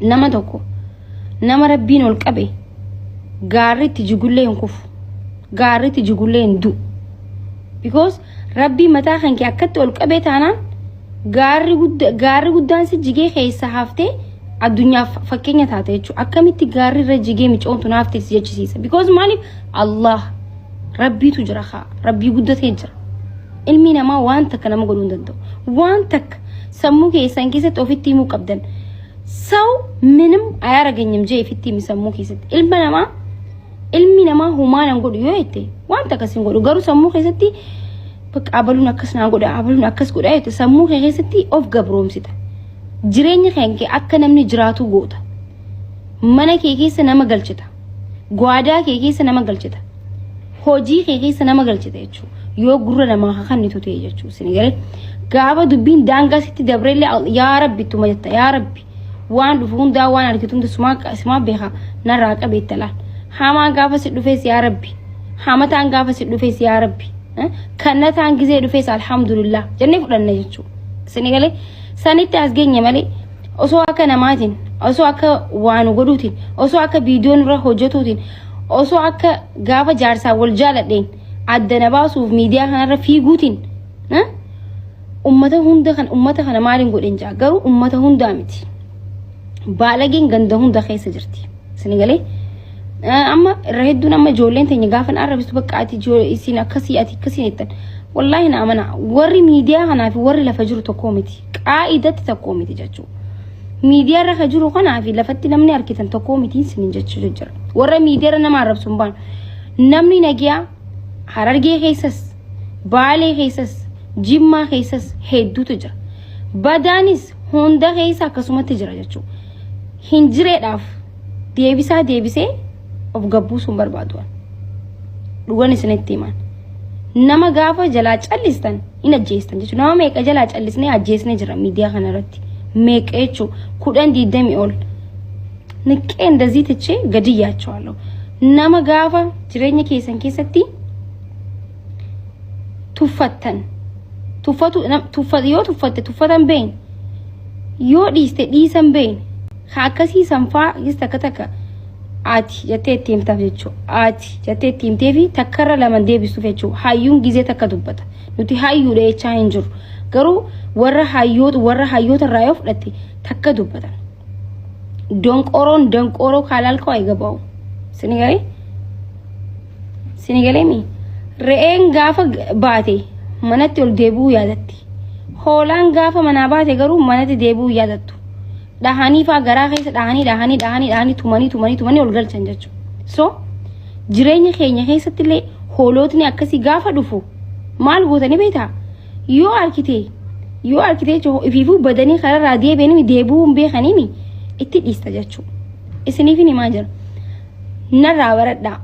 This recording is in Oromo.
nama tokko nama rabbiin ol qabe gaariitti jigullee hin kufu gaariitti jigullee hin du because rabbii mataa kan kee akkatti ol qabee taanaan gaarri guddaan si jigee keessa haftee addunyaa fakkeenya taate jechuudha akkamitti gaarri irra jigee micoomtu naaftee si jechisiisa because maaliif Allah rabbiitu jira rabbii guddatee jira ilmi namaa waan takka nama godhuu hin danda'u waan takka sammuu keessan keessatti ofitti himuu qabdan ሰው ምንም አያረገኝም ጄ ፊት የሚሰሙ ከሰት ilmi namaa humaan godhu yoo itti waan takkasin godhu garu sammuu keessatti በቃ አበሉን አከስ ጎዳ የተ sammuu keessatti of gabroomsita jireenya keenke akka namni jiraatu goota mana kee keessa nama galchita gwaadaa kee keessa nama galchita hojii kee keessa nama galchita jechuudha yoo gurra namaa kannitu ta'e jechuudha sinigale gaaba dubbiin daangaa sitti dabreelle yaa rabbi tuma jetta yaa rabbi waan dhufu hundaa waan argitu suma beeka narraa qabeettalaan hamaan gaafa si dhufees yaa rabbi hamataan gaafa si dhufees yaa rabbi kannataan gizee dhufees alhamdulillah jennee fudhanna jechuudha sinigale sanitti as geenye malee osoo akka namaatiin osoo akka waan godhuutiin osoo akka viidiyoon irra hojjetuutiin osoo akka gaafa jaarsaa wal jaaladheen addana baasuuf miidiyaa kanarra fiiguutiin ummata kana maaliin godhen jaa garuu ummata hundaa miti baalageen ganda hunda keessa jirti sinigale amma irra hedduun amma ijoolleen teenya gaafa arrabistu bakka ati isin akkasii nettan wallahi na amana warri miidiyaa kanaafi warri lafa jiru tokko miti qaa'idatti tokko miti jechuudha miidiyaa irra jiru kanaafi lafatti namni arkitan tokko miti sinin jechuudha jira warra miidiyaa nama arrabsuun baan namni nagiyaa harargee keessas baalee keessas jimmaa keessas hedduutu jira badaanis hunda keessa akkasumatti jira jechuudha hin jireedhaaf deebisee of gabbuusuun barbaaduwan dhugaan isinitti himan nama gaafa jalaa callistan in ajjeestan jechuudha nama meeqa jalaa callisnee ajjeesnee jira miidiyaa kana irratti meeqa jechuudha 10 ol niqee እንደዚህ ትቼ ገድያቸዋለሁ nama gaafa jireenya keessan keessatti tuffatan been yoo dhiisan been akkasii sanfaa takka ati jettee tiimtaaf jechuudha ati jettee tiimtee fi takkarra lama deebisuuf jechuudha hayyuun gizee takka dubbata nuti hayyuudha jechaa hin jiru garuu warra hayyoota irraa yoo fudhatte takka dubbatan donqoroo kaalaalkoo aygabaa'u sinigale mi re'een gaafa baate manatti ol deebi'uu yaadatti hoolaan gaafa manaa baate garuu manatti deebi'uu yaadattu dhahanii faa garaa keessa dhahanii tumanii ol galchan jechuudha so jireenya keenya keessatti illee hoolotni akkasii gaafa dhufu maal gootanii beektaa yoo arkitee ifiifuu badanii kararraa deebi'uu hin beekanii itti dhiista jechuudha isiniif himaa jira narraa baradhaa